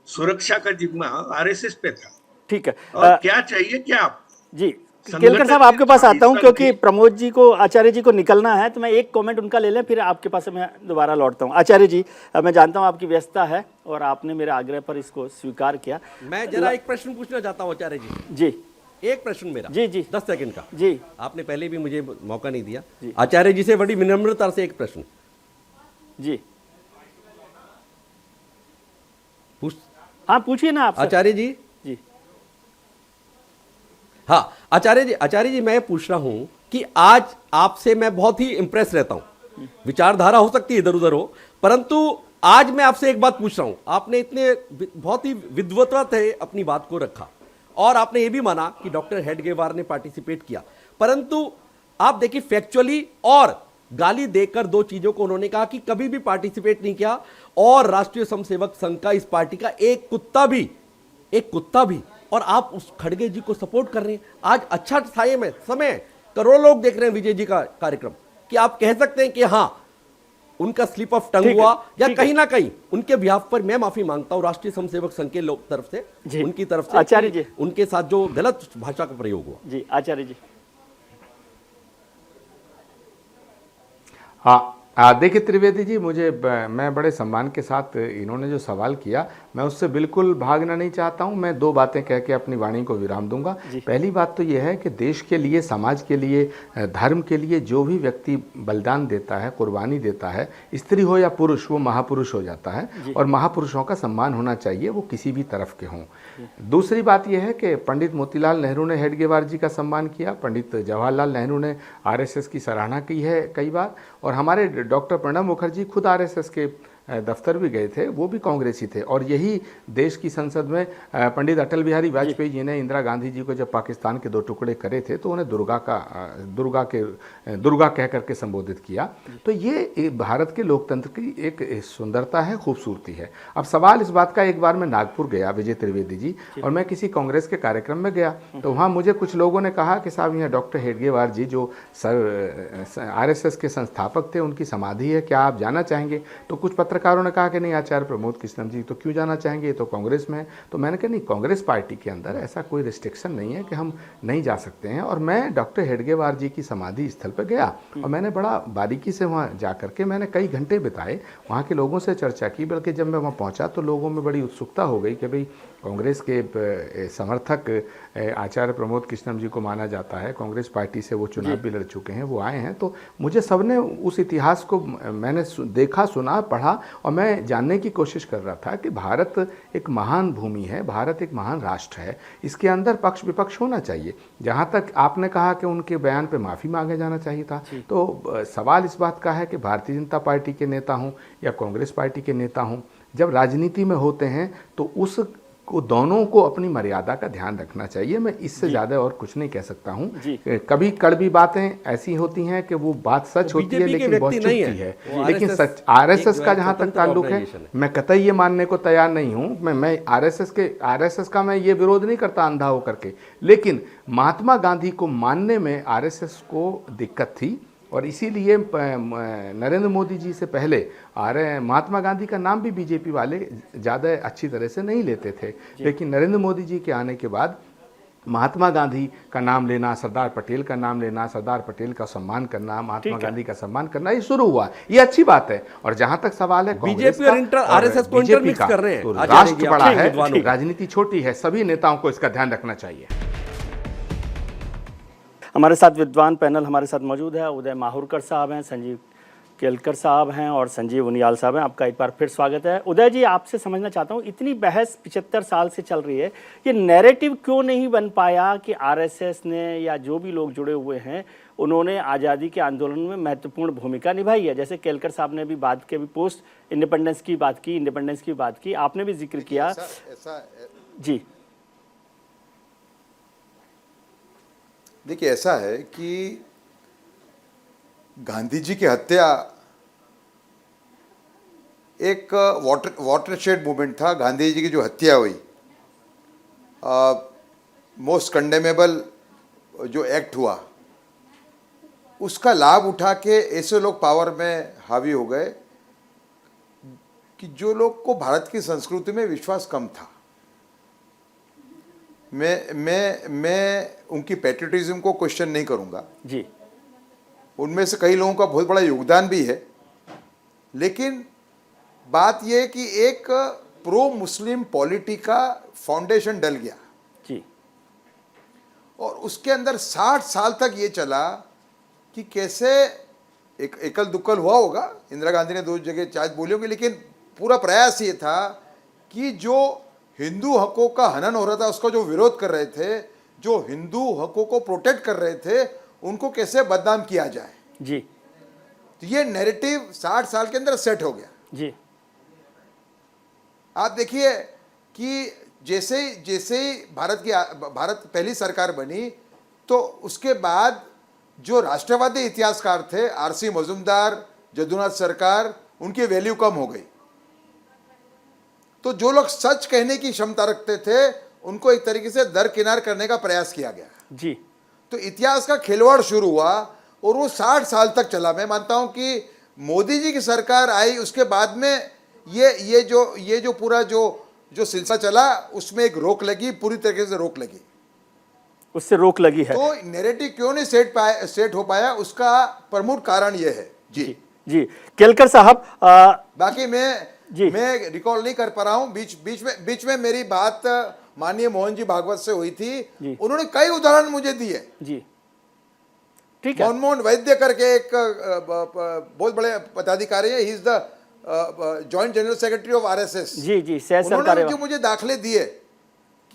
सुरक्षा का जिम्मा आरएसएस पे था। ठीक है। और क्या चाहिए क्या आप? जी केलकर साहब आपके पास आता हूं क्योंकि प्रमोद जी को, आचार्य जी को निकलना है, तो मैं एक कमेंट उनका ले लें फिर आपके पास मैं दोबारा लौटता हूं। आचार्य जी, मैं जानता हूं आपकी व्यस्तता है और आपने मेरे आग्रह पर इसको स्वीकार किया। मैं जरा एक प्रश्न पूछना चाहता हूं आचार्य जी। जी एक प्रश्न मेरा, जी जी 10 सेकंड का। जी आपने पहले भी मुझे मौका नहीं दिया। आचार्य जी से बड़ी विनम्रता से एक प्रश्न जी पूछ। हाँ पूछिए ना आप आचार्य जी। जी हाँ आचार्य जी मैं पूछ रहा हूं कि आज आपसे मैं बहुत ही इंप्रेस रहता हूं, विचारधारा हो सकती है इधर उधर हो, परंतु आज मैं आपसे एक बात पूछ रहा हूं। आपने इतने बहुत ही विद्वता से अपनी बात को रखा और आपने ये भी माना कि डॉक्टर हेडगेवार ने पार्टिसिपेट किया, परंतु आप देखिए फैक्चुअली और गाली देकर 2 चीजों को उन्होंने कहा कि कभी भी पार्टिसिपेट नहीं किया और राष्ट्रीय स्वयंसेवक संघ का इस पार्टी का एक कुत्ता भी और आप उस खड़गे जी को सपोर्ट कर रहे हैं। आज अच्छा समय करोड़ों लोग देख रहे हैं विजय जी का कार्यक्रम, कि आप कह सकते हैं कि हाँ उनका स्लिप ऑफ टंग हुआ या कहीं ना कहीं उनके बिहाफ पर मैं माफी मांगता हूं राष्ट्रीय स्वयंसेवक संघ के लोग तरफ से, उनकी तरफ से, आचार्य जी उनके साथ जो गलत भाषा का प्रयोग हुआ। जी आचार्य जी। हाँ देखिए त्रिवेदी जी, मैं बड़े सम्मान के साथ इन्होंने जो सवाल किया मैं उससे बिल्कुल भागना नहीं चाहता हूं। मैं 2 बातें कह के अपनी वाणी को विराम दूंगा। पहली बात तो यह है कि देश के लिए, समाज के लिए, धर्म के लिए जो भी व्यक्ति बलिदान देता है, कुर्बानी देता है, स्त्री हो या पुरुष, वो महापुरुष हो जाता है और महापुरुषों का सम्मान होना चाहिए, वो किसी भी तरफ के हों। दूसरी बात यह है कि पंडित मोतीलाल नेहरू ने हेडगेवार जी का सम्मान किया, पंडित जवाहरलाल नेहरू ने आरएसएस की सराहना की है कई बार, और हमारे डॉक्टर प्रणब मुखर्जी खुद आरएसएस के दफ्तर भी गए थे, वो भी कांग्रेसी थे। और यही देश की संसद में पंडित अटल बिहारी वाजपेयी जी ने इंदिरा गांधी जी को जब पाकिस्तान के 2 टुकड़े करे थे तो उन्हें दुर्गा कह करके संबोधित किया। तो ये भारत के लोकतंत्र की एक सुंदरता है, खूबसूरती है। अब सवाल इस बात का, एक बार मैं नागपुर गया विजय त्रिवेदी जी, और मैं किसी कांग्रेस के कार्यक्रम में गया तो वहाँ मुझे कुछ लोगों ने कहा कि साहब यहाँ डॉक्टर हेडगेवार जी जो आरएसएस के संस्थापक थे, उनकी समाधि है, क्या आप जाना चाहेंगे? तो कुछ पत्रकारों ने कहा कि नहीं आचार्य प्रमोद कृष्णम जी तो क्यों जाना चाहेंगे, ये तो कांग्रेस में है। तो मैंने कहा नहीं, कांग्रेस पार्टी के अंदर ऐसा कोई रिस्ट्रिक्शन नहीं है कि हम नहीं जा सकते हैं। और मैं डॉक्टर हेडगेवार जी की समाधि स्थल पर गया और मैंने बड़ा बारीकी से वहाँ जा करके मैंने कई घंटे बिताए, वहाँ के लोगों से चर्चा की। बल्कि जब मैं वहाँ पहुँचा तो लोगों में बड़ी उत्सुकता हो गई कि भाई कांग्रेस के समर्थक आचार्य प्रमोद कृष्णम जी को माना जाता है। कांग्रेस पार्टी से वो चुनाव भी लड़ चुके हैं, वो आए हैं। तो मुझे सबने उस इतिहास को मैंने देखा, सुना, पढ़ा और मैं जानने की कोशिश कर रहा था कि भारत एक महान भूमि है, भारत एक महान राष्ट्र है, इसके अंदर पक्ष विपक्ष होना चाहिए। जहाँ तक आपने कहा कि उनके बयान पे माफ़ी मांगे जाना चाहिए था, तो सवाल इस बात का है कि भारतीय जनता पार्टी के नेता हों या कांग्रेस पार्टी के नेता हों, जब राजनीति में होते हैं तो उस को दोनों को अपनी मर्यादा का ध्यान रखना चाहिए। मैं इससे ज़्यादा और कुछ नहीं कह सकता हूँ। कभी कड़वी बातें ऐसी होती हैं कि वो बात सच होती है लेकिन बहुत चुभती है। लेकिन सच आरएसएस का जहाँ तक ताल्लुक है, मैं कतई ये मानने को तैयार नहीं हूँ। मैं आरएसएस का मैं ये विरोध नहीं करता अंधा होकर के, लेकिन महात्मा गांधी को मानने में आरएसएस को दिक्कत थी और इसीलिए नरेंद्र मोदी जी से पहले महात्मा गांधी का नाम भी बीजेपी वाले ज़्यादा अच्छी तरह से नहीं लेते थे। लेकिन नरेंद्र मोदी जी के आने के बाद महात्मा गांधी का नाम लेना, सरदार पटेल का नाम लेना, सरदार पटेल का सम्मान करना, महात्मा गांधी का सम्मान करना, ये शुरू हुआ। ये अच्छी बात है। और जहां तक सवाल है बीजेपी और आरएसएस को इंटरमिक्स कर रहे हैं, तो राष्ट्र बड़ा है, राजनीति छोटी है, सभी नेताओं को इसका ध्यान रखना चाहिए। हमारे साथ विद्वान पैनल हमारे साथ मौजूद है। उदय माहुरकर साहब हैं, संजीव केलकर साहब हैं और संजीव उनियाल साहब हैं। आपका एक बार फिर स्वागत है। उदय जी, आपसे समझना चाहता हूँ, इतनी बहस 75 साल से चल रही है, ये नैरेटिव क्यों नहीं बन पाया कि आरएसएस ने या जो भी लोग जुड़े हुए हैं उन्होंने आज़ादी के आंदोलन में महत्वपूर्ण भूमिका निभाई है? जैसे केलकर साहब ने भी बात के भी पोस्ट इंडिपेंडेंस की बात की, आपने भी जिक्र किया। जी देखिए, ऐसा है कि गांधी जी की हत्या एक वाटरशेड मूवमेंट था। गांधी जी की जो हत्या हुई, मोस्ट कंडेमेबल जो एक्ट हुआ, उसका लाभ उठा के ऐसे लोग पावर में हावी हो गए कि जो लोग को भारत की संस्कृति में विश्वास कम था। मैं उनकी पैट्रियटिज्म को क्वेश्चन नहीं करूंगा जी, उनमें से कई लोगों का बहुत बड़ा योगदान भी है, लेकिन बात यह है कि एक प्रो मुस्लिम पॉलिटी का फाउंडेशन डल गया जी, और उसके अंदर 60 साल तक ये चला कि कैसे एक एकल दुक्कल हुआ होगा, इंदिरा गांधी ने 2 जगह चार्ज बोली होगी, लेकिन पूरा प्रयास ये था कि जो हिंदू हकों का हनन हो रहा था उसका जो विरोध कर रहे थे, जो हिंदू हकों को प्रोटेक्ट कर रहे थे, उनको कैसे बदनाम किया जाए जी। तो ये नैरेटिव 60 साल के अंदर सेट हो गया जी। आप देखिए कि जैसे ही भारत पहली सरकार बनी तो उसके बाद जो राष्ट्रवादी इतिहासकार थे, आरसी मजूमदार, जदुनाथ सरकार, उनकी वैल्यू कम हो गई। तो जो लोग सच कहने की क्षमता रखते थे उनको एक तरीके से दरकिनार करने का प्रयास किया गया जी। तो इतिहास का खिलवाड़ शुरू हुआ और वो 60 साल तक चला। मैं मानता हूं कि मोदी जी की सरकार आई उसके बाद में ये जो पूरा जो सिलसिला चला उसमें एक रोक लगी, पूरी तरीके से रोक लगी, उससे रोक लगी है। तो नैरेटिव क्यों नहीं सेट हो पाया, उसका प्रमुख कारण ये है। जी जी। केलकर साहब, बाकी मैं रिकॉल नहीं कर पा रहा हूं, बीच में मेरी बात माननीय मोहन जी भागवत से हुई थी, उन्होंने कई उदाहरण मुझे दिए जी। ठीक है। मनमोहन वैद्य करके एक बहुत बड़े पदाधिकारी है, he is the joint general secretary of RSS. जी जी। उन्होंने जो मुझे दाखले दिए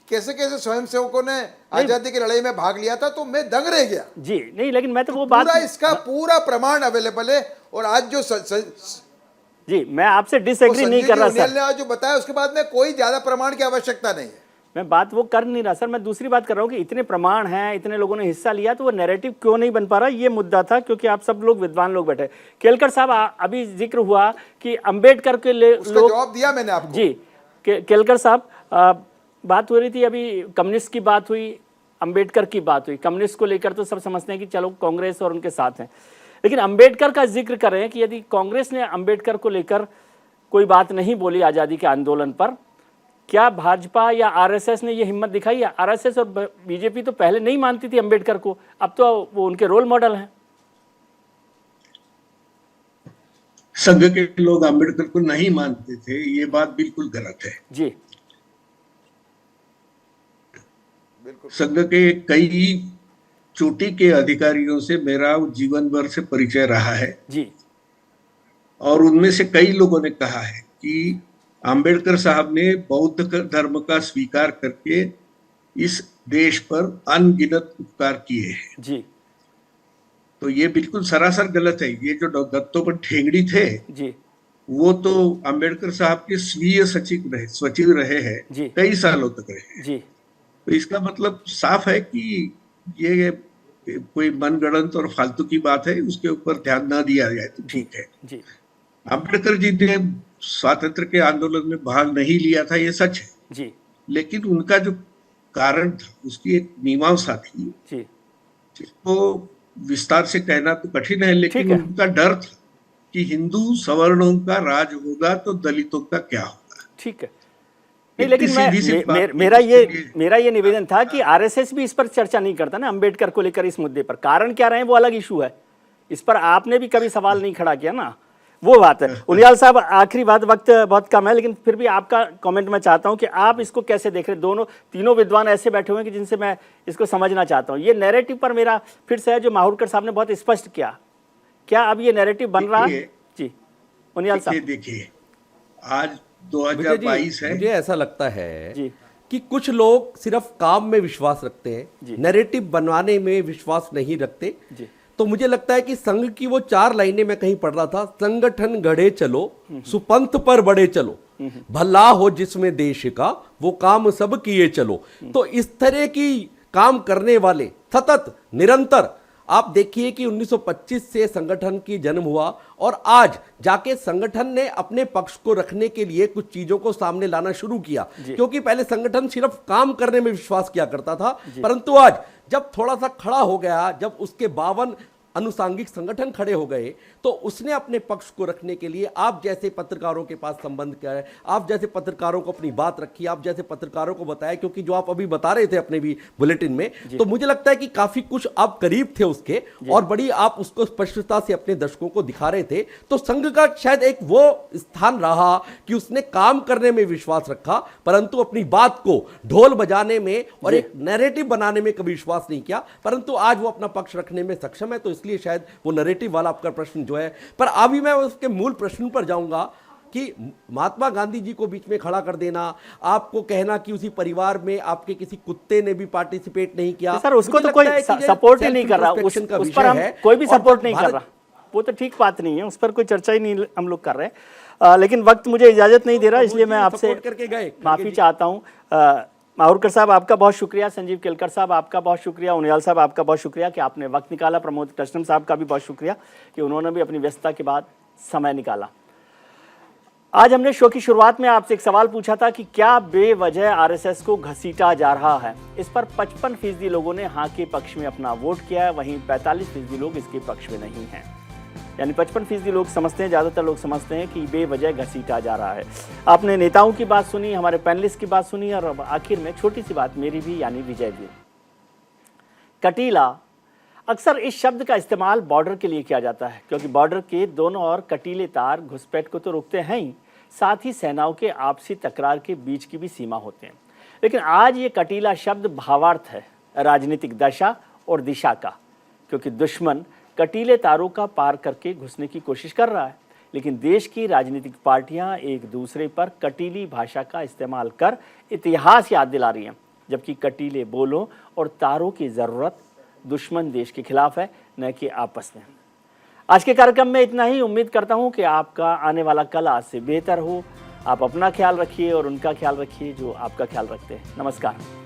कैसे कैसे स्वयंसेवकों ने आजादी की लड़ाई में भाग लिया था, तो मैं दंग रह गया जी। नहीं, लेकिन मैं तो वो बात, इसका पूरा प्रमाण अवेलेबल है। और आज जो जी, मैं आपसे डिसएग्री नहीं कर रहा सर, ने आज जो बताया उसके बाद में कोई ज्यादा प्रमाण की आवश्यकता नहीं है। मैं बात वो कर नहीं रहा सर, मैं दूसरी बात कर रहा हूँ कि इतने प्रमाण हैं, इतने लोगों ने हिस्सा लिया, तो वो नैरेटिव क्यों नहीं बन पा रहा, ये मुद्दा था। क्योंकि आप सब लोग विद्वान लोग बैठे। केलकर साहब, अभी जिक्र हुआ कि अंबेडकर के लोग, जवाब दिया मैंने आपको जी। केलकर साहब, बात हो रही थी अभी, कम्युनिस्ट की बात हुई, अंबेडकर की बात हुई। कम्युनिस्ट को लेकर तो सब समझते हैं कि चलो कांग्रेस और उनके साथ हैं, लेकिन अंबेडकर का जिक्र कर रहे हैं कि यदि कांग्रेस ने अंबेडकर को लेकर कोई बात नहीं बोली आज़ादी के आंदोलन पर, क्या भाजपा या आरएसएस ने ये हिम्मत दिखाई है? आरएसएस और बीजेपी तो पहले नहीं मानती थी अंबेडकर को, अब तो वो उनके रोल मॉडल हैं। संघ के लोग अंबेडकर को नहीं मानते थे, ये बात बिल्कुल गलत है जी। संघ के कई चोटी के अधिकारियों से मेरा जीवन भर से परिचय रहा है जी। और उनमें से कई लोगों ने कहा है कि अंबेडकर साहब ने बौद्ध धर्म का स्वीकार करके इस देश पर अनगिनत उपकार किए हैं जी तो ये बिल्कुल सरासर गलत है। ये जो दत्तोपंत ठेंगड़ी थे जी वो तो अंबेडकर साहब के स्वीय सचिव रहे हैं, कई सालों तक रहे जी। तो इसका मतलब साफ है कि ये कोई मनगढ़ंत और फालतू की बात है, उसके ऊपर ध्यान ना दिया जाए तो ठीक है जी। अंबेडकर जी ने स्वातंत्र के आंदोलन में भाग नहीं लिया था, ये सच है जी। लेकिन उनका जो कारण था उसकी एक मीमांसा थी जी। जिसको विस्तार से कहना तो कठिन है, लेकिन उनका डर था कि हिंदू सवर्णों का राज होगा तो दलितों का क्या होगा। ठीक है, नहीं लेकिन मेरा ये निवेदन था कि आरएसएस भी इस पर चर्चा नहीं करता ना अंबेडकर को लेकर इस मुद्दे पर, कारण क्या रहे वो अलग इशू है, इस पर आपने भी कभी सवाल नहीं खड़ा किया ना, वो बात है। उनियाल साहब आखिरी बात, वक्त बहुत कम है लेकिन फिर भी आपका कमेंट मैं चाहता हूं कि आप इसको कैसे देख रहे हैं। तीनों विद्वान ऐसे बैठे हुए हैं कि जिनसे मैं इसको समझना चाहता हूं। ये नैरेटिव पर मेरा फिर से है जो माहुरकर साहब ने बहुत स्पष्ट किया, क्या अब ये नैरेटिव बन रहा है? जी उनियाल साहब देखिए आज 2022 है, मुझे ऐसा लगता है जी कि कुछ लोग सिर्फ काम में विश्वास रखते हैं, नैरेटिव बनवाने में विश्वास नहीं रखते जी। तो मुझे लगता है कि संघ की वो 4 लाइनें मैं कहीं पढ़ रहा था, संगठन गढ़े चलो सुपंथ पर बड़े चलो, भला हो जिसमें देश का वो काम सब किए चलो। तो इस तरह की काम करने वाले सतत निरंतर आप देखिए कि 1925 से संगठन की जन्म हुआ और आज जाके संगठन ने अपने पक्ष को रखने के लिए कुछ चीजों को सामने लाना शुरू किया, क्योंकि पहले संगठन सिर्फ काम करने में विश्वास किया करता था, परंतु आज जब थोड़ा सा खड़ा हो गया, जब उसके 52 अनुसांगिक संगठन खड़े हो गए तो उसने अपने पक्ष को रखने के लिए आप जैसे पत्रकारों के पास संबंध किया है, आप जैसे पत्रकारों को अपनी बात रखी, आप जैसे पत्रकारों को बताया, क्योंकि जो आप अभी बता रहे थे अपने भी बुलेटिन में, तो मुझे लगता है कि काफी कुछ आप करीब थे उसके और बड़ी आप उसको स्पष्टता से अपने दर्शकों को दिखा रहे थे। तो संघ का शायद एक वो स्थान रहा कि उसने काम करने में विश्वास रखा, परंतु अपनी बात को ढोल बजाने में और एक नैरेटिव बनाने में कभी विश्वास नहीं किया, परंतु आज वो अपना पक्ष रखने में सक्षम है। तो इसलिए शायद वो नैरेटिव वाला आपका प्रश्न जो है, पर अभी मैं उसके मूल प्रश्न पर जाऊंगा कि महात्मा गांधी जी को बीच में खड़ा कर देना, आपको कहना कि उसी परिवार में आपके किसी कुत्ते ने भी पार्टिसिपेट नहीं किया, सर उसको तो कोई सपोर्ट ही नहीं कर रहा, उस पर हम कोई भी सपोर्ट नहीं कर रहा, वो तो ठीक बात नहीं है, उस पर कोई चर्चा ही नहीं हम लोग कर रहे हैं। लेकिन वक्त मुझे इजाजत नहीं दे रहा, इसलिए मैं आपसे माफी चाहता हूँ। माहुरकर साहब आपका बहुत शुक्रिया, संजीव केलकर साहब आपका बहुत शुक्रिया, उनियाल साहब आपका बहुत शुक्रिया कि आपने वक्त निकाला, प्रमोद कृष्णन साहब का भी बहुत शुक्रिया कि उन्होंने भी अपनी व्यस्तता के बाद समय निकाला। आज हमने शो की शुरुआत में आपसे एक सवाल पूछा था कि क्या बेवजह आरएसएस को घसीटा जा रहा है। इस पर 55% लोगों ने हाँ के पक्ष में अपना वोट किया है, वहीं 45% लोग इसके पक्ष में नहीं हैं। यानी 55% लोग समझते हैं, ज़्यादातर लोग समझते हैं कि बेवजह घसीटा जा रहा है। आपने नेताओं की बात सुनी, हमारे पैनलिस्ट की बात सुनी और अब आखिर में छोटी सी बात मेरी भी, यानी विजय भी। कटीला, अक्सर इस शब्द का इस्तेमाल बॉर्डर के लिए किया जाता है क्योंकि बॉर्डर के दोनों ओर कटीले तार घुसपैठ को तो रोकते हैं ही, साथ ही सेनाओं के आपसी तकरार के बीच की भी सीमा होते हैं। लेकिन आज ये कटीला शब्द भावार्थ है राजनीतिक दशा और दिशा का, क्योंकि दुश्मन कटीले तारों का पार करके घुसने की कोशिश कर रहा है, लेकिन देश की राजनीतिक पार्टियां एक दूसरे पर कटीली भाषा का इस्तेमाल कर इतिहास याद दिला रही हैं, जबकि कटीले बोलों और तारों की ज़रूरत दुश्मन देश के खिलाफ है, न कि आपस में। आज के कार्यक्रम में इतना ही। उम्मीद करता हूं कि आपका आने वाला कल आज से बेहतर हो। आप अपना ख्याल रखिए और उनका ख्याल रखिए जो आपका ख्याल रखते हैं। नमस्कार।